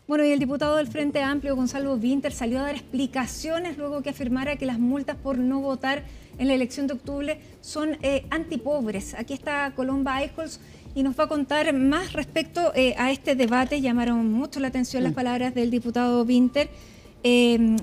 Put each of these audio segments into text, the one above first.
Bueno, y el diputado del Frente Amplio, Gonzalo Vinter, salió a dar explicaciones luego que afirmara que las multas por no votar en la elección de octubre son antipobres. Aquí está Colomba Eichholz y nos va a contar más respecto a este debate. Llamaron mucho la atención las palabras del diputado Vinter.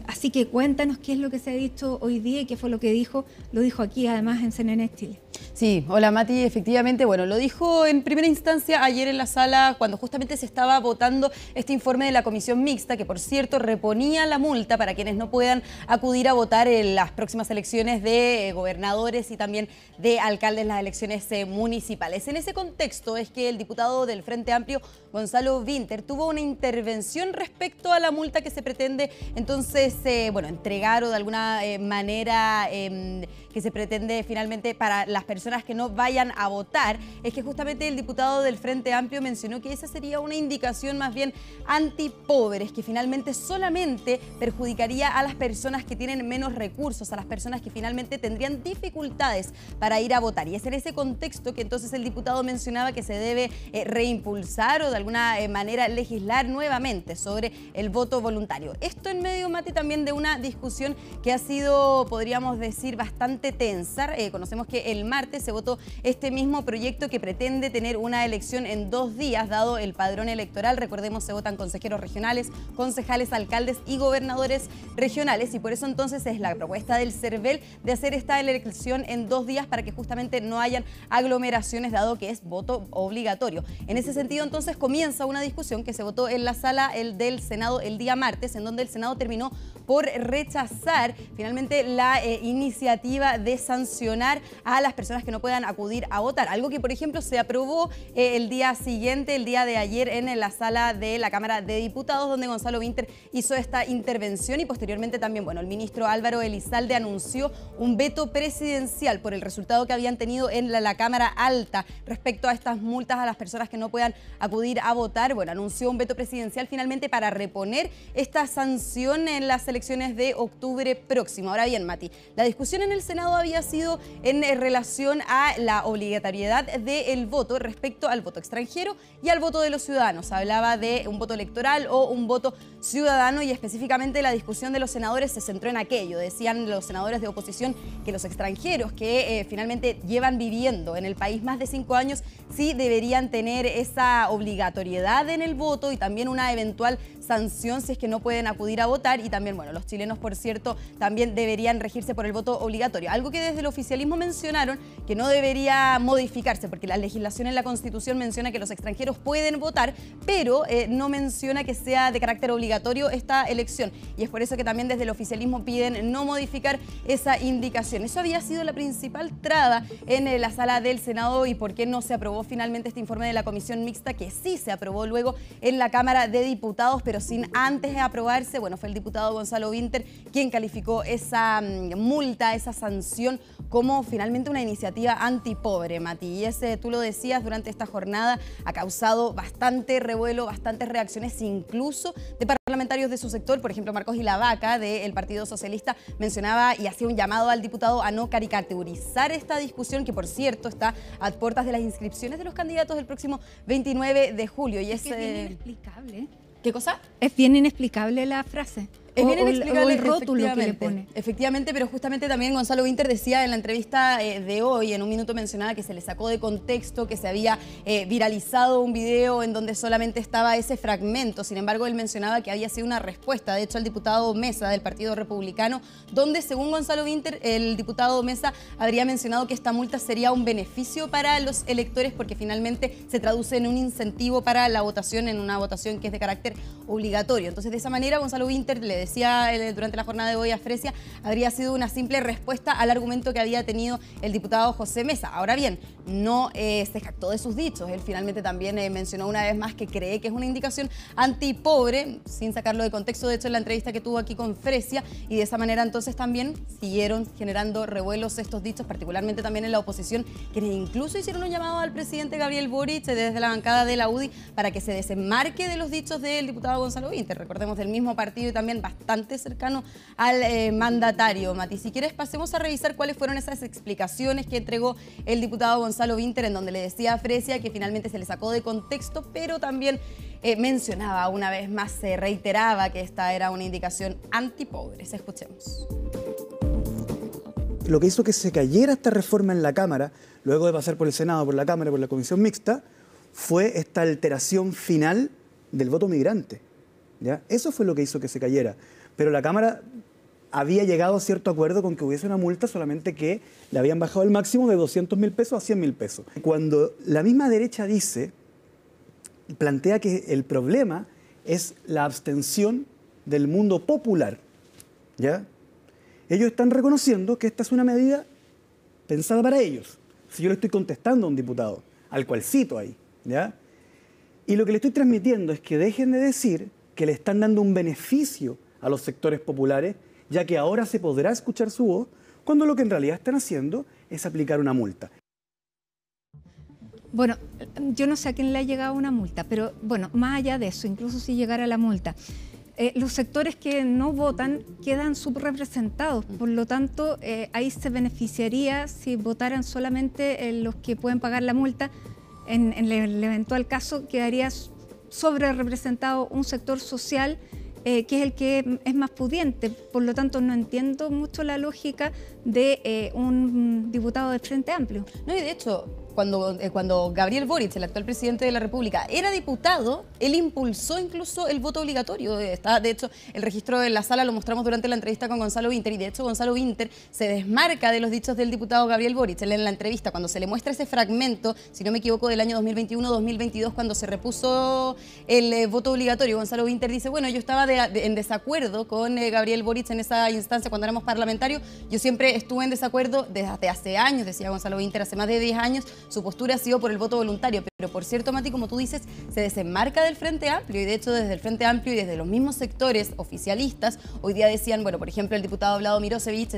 Así que cuéntanos qué es lo que se ha dicho hoy día y qué fue lo que dijo. Lo dijo aquí además en CNN Chile. Sí, hola Mati, efectivamente, bueno, lo dijo en primera instancia ayer en la sala cuando justamente se estaba votando este informe de la comisión mixta, que por cierto reponía la multa para quienes no puedan acudir a votar en las próximas elecciones de gobernadores y también de alcaldes, las elecciones municipales. En ese contexto es que el diputado del Frente Amplio, Gonzalo Vinter, tuvo una intervención respecto a la multa que se pretende entonces, entregar o de alguna manera que se pretende finalmente para las personas que no vayan a votar. Es que justamente el diputado del Frente Amplio mencionó que esa sería una indicación más bien antipobres, que finalmente solamente perjudicaría a las personas que tienen menos recursos, a las personas que finalmente tendrían dificultades para ir a votar. Y es en ese contexto que entonces el diputado mencionaba que se debe reimpulsar o de alguna manera legislar nuevamente sobre el voto voluntario. Esto en medio, Mati, también de una discusión que ha sido, podríamos decir, bastante tensa. Conocemos que el martes se votó este mismo proyecto que pretende tener una elección en 2 días, dado el padrón electoral. Recordemos, se votan consejeros regionales, concejales, alcaldes y gobernadores regionales, y por eso entonces es la propuesta del CERVEL de hacer esta elección en 2 días para que justamente no hayan aglomeraciones, dado que es voto obligatorio. En ese sentido, entonces, comienza una discusión que se votó en la sala del Senado el día martes, en donde el Senado terminó por rechazar finalmente la iniciativa de sancionar a las personas que no puedan acudir a votar. Algo que, por ejemplo, se aprobó el día siguiente, el día de ayer, en la sala de la Cámara de Diputados, donde Gonzalo Vinter hizo esta intervención y posteriormente también, el ministro Álvaro Elizalde anunció un veto presidencial por el resultado que habían tenido en la Cámara Alta respecto a estas multas a las personas que no puedan acudir a votar. Bueno, anunció un veto presidencial finalmente para reponer esta sanción en las elecciones de octubre próximo. Ahora bien, Mati, la discusión en el Senado había sido en relación a la obligatoriedad del voto respecto al voto extranjero y al voto de los ciudadanos. Hablaba de un voto electoral o un voto ciudadano, y específicamente la discusión de los senadores se centró en aquello. Decían los senadores de oposición que los extranjeros que finalmente llevan viviendo en el país más de 5 años sí deberían tener esa obligatoriedad en el voto y también una eventual sanción si es que no pueden acudir a votar. Y también, los chilenos, por cierto, también deberían regirse por el voto obligatorio. Algo que desde el oficialismo mencionaron que no debería modificarse, porque la legislación en la Constitución menciona que los extranjeros pueden votar, pero no menciona que sea de carácter obligatorio esta elección. Y es por eso que también desde el oficialismo piden no modificar esa indicación. Eso había sido la principal traba en la sala del Senado y por qué no se aprobó finalmente este informe de la comisión mixta, que sí se aprobó luego en la Cámara de Diputados, pero sin antes de aprobarse, fue el diputado Gonzalo Vinter quien calificó esa multa, esa sanción, como finalmente una iniciativa antipobre, Mati. Y ese, tú lo decías, durante esta jornada ha causado bastante revuelo, bastantes reacciones, incluso de parlamentarios de su sector. Por ejemplo, Marcos Ilavaca, del Partido Socialista, mencionaba y hacía un llamado al diputado a no caricaturizar esta discusión, que por cierto está a puertas de las inscripciones de los candidatos del próximo 29 de julio. Y es bien inexplicable. ¿Qué cosa? Es bien inexplicable la frase. Es bien inexplicable, o el rótulo que le pone. Efectivamente, pero justamente también Gonzalo Vinter decía en la entrevista de hoy, en un minuto mencionaba que se le sacó de contexto, que se había viralizado un video en donde solamente estaba ese fragmento. Sin embargo, él mencionaba que había sido una respuesta, de hecho, al diputado Mesa del Partido Republicano, donde, según Gonzalo Vinter, el diputado Mesa habría mencionado que esta multa sería un beneficio para los electores porque finalmente se traduce en un incentivo para la votación, en una votación que es de carácter obligatorio. Entonces, de esa manera, Gonzalo Vinter le decía durante la jornada de hoy a Fresia, habría sido una simple respuesta al argumento que había tenido el diputado José Mesa. Ahora bien, no se jactó de sus dichos. Él finalmente también mencionó una vez más que cree que es una indicación antipobre, sin sacarlo de contexto, de hecho, en la entrevista que tuvo aquí con Fresia, y de esa manera entonces también siguieron generando revuelos estos dichos, particularmente también en la oposición, quienes incluso hicieron un llamado al presidente Gabriel Boric desde la bancada de la UDI para que se desenmarque de los dichos del diputado Gonzalo Vinter. Recordemos, del mismo partido y también bastante cercano al mandatario. Mati, si quieres pasemos a revisar cuáles fueron esas explicaciones que entregó el diputado Gonzalo Vinter, en donde le decía a Fresia que finalmente se le sacó de contexto, pero también mencionaba una vez más, se reiteraba que esta era una indicación antipobres. Escuchemos. Lo que hizo que se cayera esta reforma en la Cámara, luego de pasar por el Senado, por la Cámara, por la Comisión Mixta, fue esta alteración final del voto migrante, ¿ya? Eso fue lo que hizo que se cayera. Pero la Cámara había llegado a cierto acuerdo con que hubiese una multa, solamente que le habían bajado el máximo de 200.000 pesos a 100.000 pesos. Cuando la misma derecha plantea que el problema es la abstención del mundo popular, ¿ya? Ellos están reconociendo que esta es una medida pensada para ellos. Si yo le estoy contestando a un diputado, al cual cito ahí, ¿ya? Y lo que le estoy transmitiendo es que dejen de decir que le están dando un beneficio a los sectores populares, ya que ahora se podrá escuchar su voz, cuando lo que en realidad están haciendo es aplicar una multa. Bueno, yo no sé a quién le ha llegado una multa, pero bueno, más allá de eso, incluso si llegara la multa, los sectores que no votan quedan subrepresentados, por lo tanto, ahí se beneficiaría si votaran solamente los que pueden pagar la multa. En el eventual caso quedaría sobre representado un sector social que es el que es más pudiente. Por lo tanto, no entiendo mucho la lógica de un diputado de Frente Amplio. No, y de hecho, cuando Gabriel Boric, el actual presidente de la República, era diputado, él impulsó incluso el voto obligatorio. Está, de hecho, el registro en la sala lo mostramos durante la entrevista con Gonzalo Vinter, y de hecho Gonzalo Vinter se desmarca de los dichos del diputado Gabriel Boric. Él en la entrevista, cuando se le muestra ese fragmento, si no me equivoco, del año 2021-2022, cuando se repuso el voto obligatorio, Gonzalo Vinter dice, bueno, yo estaba en desacuerdo con Gabriel Boric en esa instancia cuando éramos parlamentarios. Yo siempre estuve en desacuerdo desde hace años, decía Gonzalo Vinter, hace más de 10 años, su postura ha sido por el voto voluntario. Pero por cierto, Mati, como tú dices, se desenmarca del Frente Amplio, y de hecho desde el Frente Amplio y desde los mismos sectores oficialistas, hoy día decían, bueno, por ejemplo, el diputado Vlado Mirosevich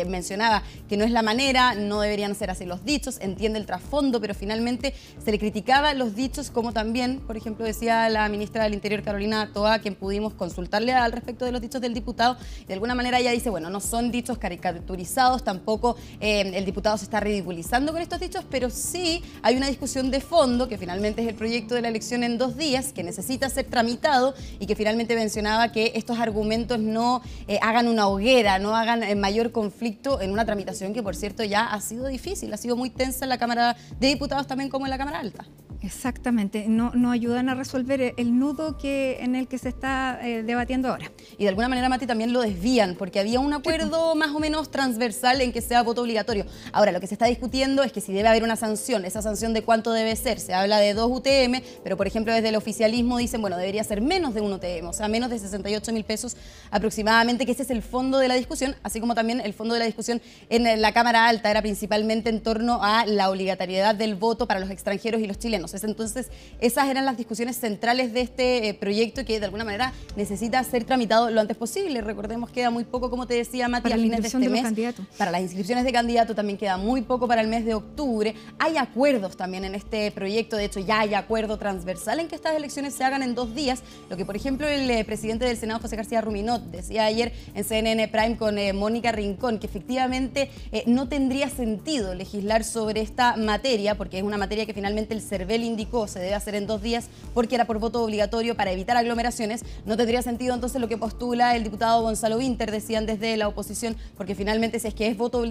mencionaba que no es la manera, no deberían ser así los dichos, entiende el trasfondo, pero finalmente se le criticaba los dichos, como también, por ejemplo, decía la ministra del Interior, Carolina Toa, quien pudimos consultarle al respecto de los dichos del diputado. De alguna manera ella dice, bueno, no son dichos caricaturizados, tampoco el diputado se está ridiculizando con estos dichos, pero sí hay una discusión de fondo, que finalmente es el proyecto de la elección en 2 días, que necesita ser tramitado, y que finalmente mencionaba que estos argumentos no hagan una hoguera, no hagan mayor conflicto en una tramitación que, por cierto, ya ha sido difícil, ha sido muy tensa en la Cámara de Diputados, también como en la Cámara Alta. Exactamente, no ayudan a resolver el nudo en el que se está debatiendo ahora. Y de alguna manera, Mati, también lo desvían, porque había un acuerdo más o menos transversal en que sea voto obligatorio. Ahora, lo que se está discutiendo es que si debe haber una sanción, esa sanción de cuánto debe ser. Se habla de 2 UTM, pero por ejemplo desde el oficialismo dicen, bueno, debería ser menos de 1 UTM, o sea, menos de 68.000 pesos aproximadamente, que ese es el fondo de la discusión, así como también el fondo de la discusión en la Cámara Alta era principalmente en torno a la obligatoriedad del voto para los extranjeros y los chilenos. Entonces, esas eran las discusiones centrales de este proyecto, que de alguna manera necesita ser tramitado lo antes posible. Recordemos, queda muy poco, como te decía, Mati, a fines de este mes. Para las inscripciones de candidato también queda muy poco para el mes de octubre. Hay acuerdos también en este proyecto, de hecho ya hay acuerdo transversal en que estas elecciones se hagan en 2 días, lo que por ejemplo el presidente del Senado, José García Ruminot, decía ayer en CNN Prime con Mónica Rincón, que efectivamente no tendría sentido legislar sobre esta materia, porque es una materia que finalmente el CERVEL indicó se debe hacer en 2 días porque era por voto obligatorio para evitar aglomeraciones. No tendría sentido entonces lo que postula el diputado Gonzalo Vinter, decían desde la oposición, porque finalmente si es que es voto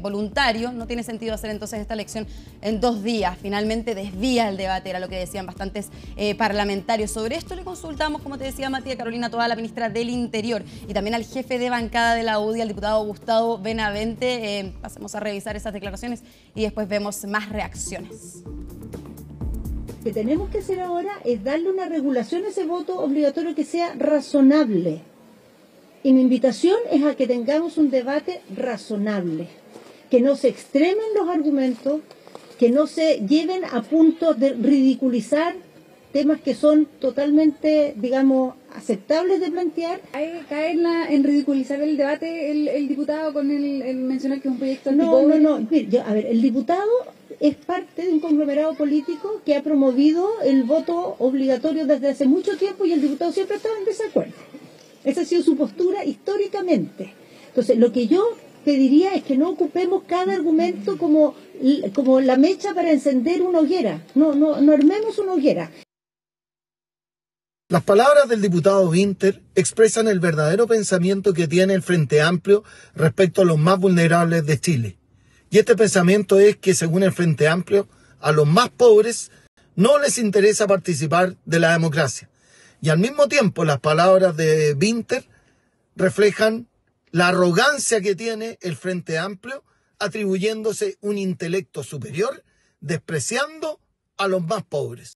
voluntario, no tiene sentido hacer entonces esta elección en 2 días. Finalmente desvía el debate, era lo que decían bastantes parlamentarios. Sobre esto le consultamos, como te decía, Mati, a Carolina Toa, la ministra del Interior, y también al jefe de bancada de la UDI, al diputado Gustavo Benavente. Pasemos a revisar esas declaraciones y después vemos más reacciones. Lo que tenemos que hacer ahora es darle una regulación a ese voto obligatorio que sea razonable. Y mi invitación es a que tengamos un debate razonable, que no se extremen los argumentos, que no se lleven a punto de ridiculizar temas que son totalmente, digamos, aceptables de plantear. ¿Hay caer en ridiculizar el debate el diputado con el mencionar que es un proyecto No. A ver, el diputado es parte de un conglomerado político que ha promovido el voto obligatorio desde hace mucho tiempo, y el diputado siempre ha estado en desacuerdo. Esa ha sido su postura históricamente. Entonces, lo que yo pediría es que no ocupemos cada argumento como la mecha para encender una hoguera. No armemos una hoguera. Las palabras del diputado Winter expresan el verdadero pensamiento que tiene el Frente Amplio respecto a los más vulnerables de Chile. Y este pensamiento es que, según el Frente Amplio, a los más pobres no les interesa participar de la democracia. Y al mismo tiempo, las palabras de Winter reflejan la arrogancia que tiene el Frente Amplio, atribuyéndose un intelecto superior, despreciando a los más pobres.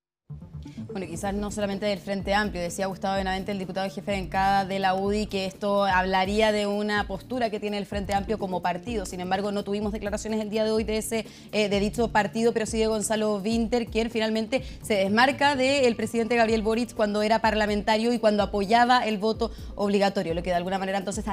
Bueno, quizás no solamente del Frente Amplio, decía Gustavo Benavente, el diputado jefe de bancada de la UDI, que esto hablaría de una postura que tiene el Frente Amplio como partido. Sin embargo, no tuvimos declaraciones el día de hoy de dicho partido, pero sí de Gonzalo Winter, quien finalmente se desmarca del presidente Gabriel Boric cuando era parlamentario y cuando apoyaba el voto obligatorio, lo que de alguna manera entonces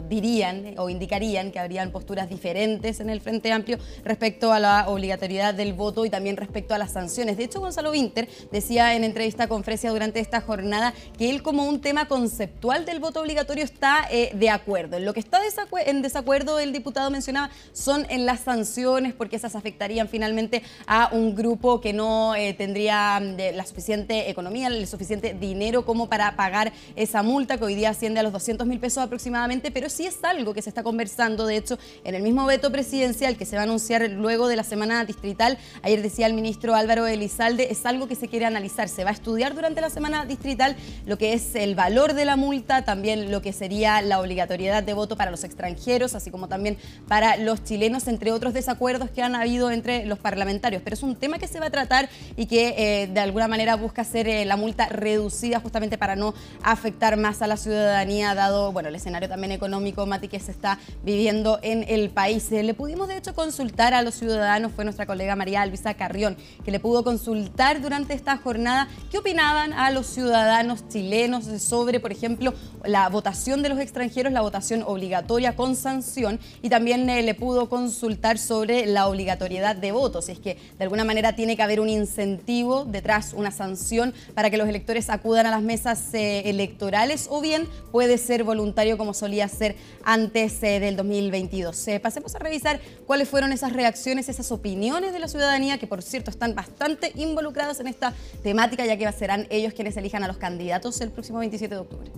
dirían o indicarían que habrían posturas diferentes en el Frente Amplio respecto a la obligatoriedad del voto y también respecto a las sanciones. De hecho, Gonzalo Winter decía en entrevista con Fresia durante esta jornada que él, como un tema conceptual del voto obligatorio, está de acuerdo. En lo que está en desacuerdo, el diputado mencionaba, son en las sanciones, porque esas afectarían finalmente a un grupo que no tendría la suficiente economía, el suficiente dinero como para pagar esa multa, que hoy día asciende a los 200.000 pesos aproximadamente, pero sí es algo que se está conversando, de hecho, en el mismo veto presidencial que se va a anunciar luego de la semana distrital. Ayer decía el ministro Álvaro Elizalde, es algo que se quiere analizar. Se va a estudiar durante la semana distrital lo que es el valor de la multa, también lo que sería la obligatoriedad de voto para los extranjeros, así como también para los chilenos, entre otros desacuerdos que han habido entre los parlamentarios. Pero es un tema que se va a tratar y que de alguna manera busca ser la multa reducida justamente para no afectar más a la ciudadanía, dado el escenario también económico, Mati, que se está viviendo en el país. Le pudimos de hecho consultar a los ciudadanos, fue nuestra colega María Alvisa Carrión, que le pudo consultar durante esta jornada qué opinaban a los ciudadanos chilenos sobre, por ejemplo, la votación de los extranjeros, la votación obligatoria con sanción, y también le pudo consultar sobre la obligatoriedad de voto, si es que de alguna manera tiene que haber un incentivo detrás, una sanción para que los electores acudan a las mesas electorales, o bien puede ser voluntario como solía ser antes del 2022. Pasemos a revisar cuáles fueron esas reacciones, esas opiniones de la ciudadanía, que por cierto están bastante involucradas en esta temática, ya que serán ellos quienes elijan a los candidatos el próximo 27 de octubre.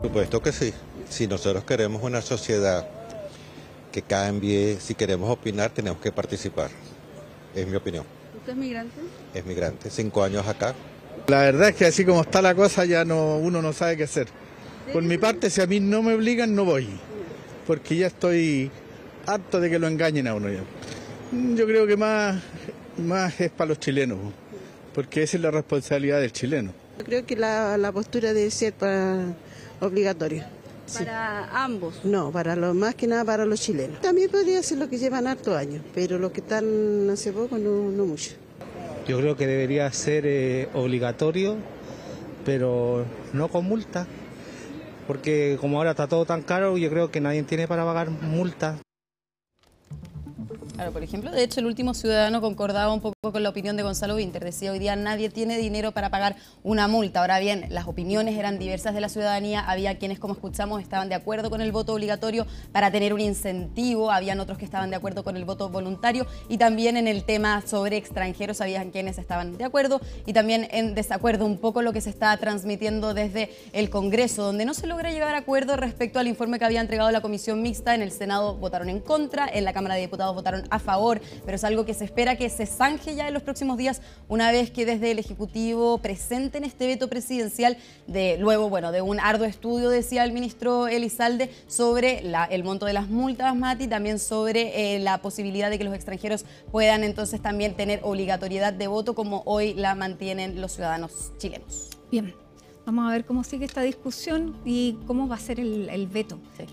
Por supuesto que sí. Si nosotros queremos una sociedad que cambie, si queremos opinar, tenemos que participar. Es mi opinión. ¿Usted es migrante? Es migrante, 5 años acá. La verdad es que así como está la cosa ya uno no sabe qué hacer. Por mi parte, si a mí no me obligan, no voy. Porque ya estoy harto de que lo engañen a uno ya. Yo creo que más es para los chilenos, porque esa es la responsabilidad del chileno. Yo creo que la postura debe ser obligatoria. ¿Para ambos? No, más que nada para los chilenos. También podría ser lo que llevan harto años, pero los que están hace poco no mucho. Yo creo que debería ser obligatorio, pero no con multa, porque como ahora está todo tan caro, yo creo que nadie tiene para pagar multa. Claro, por ejemplo, de hecho el último ciudadano concordaba un poco con la opinión de Gonzalo Winter, decía hoy día nadie tiene dinero para pagar una multa. Ahora bien, las opiniones eran diversas de la ciudadanía, había quienes, como escuchamos, estaban de acuerdo con el voto obligatorio para tener un incentivo, habían otros que estaban de acuerdo con el voto voluntario, y también en el tema sobre extranjeros habían quienes estaban de acuerdo y también en desacuerdo, un poco lo que se está transmitiendo desde el Congreso, donde no se logra llegar a acuerdo respecto al informe que había entregado la Comisión Mixta. En el Senado votaron en contra, en la Cámara de Diputados votaron a favor, pero es algo que se espera que se zanje ya en los próximos días, una vez que desde el Ejecutivo presenten este veto presidencial, luego de un arduo estudio, decía el ministro Elizalde, sobre el monto de las multas, Mati, también sobre la posibilidad de que los extranjeros puedan entonces también tener obligatoriedad de voto, como hoy la mantienen los ciudadanos chilenos. Bien, vamos a ver cómo sigue esta discusión y cómo va a ser el veto. Sí.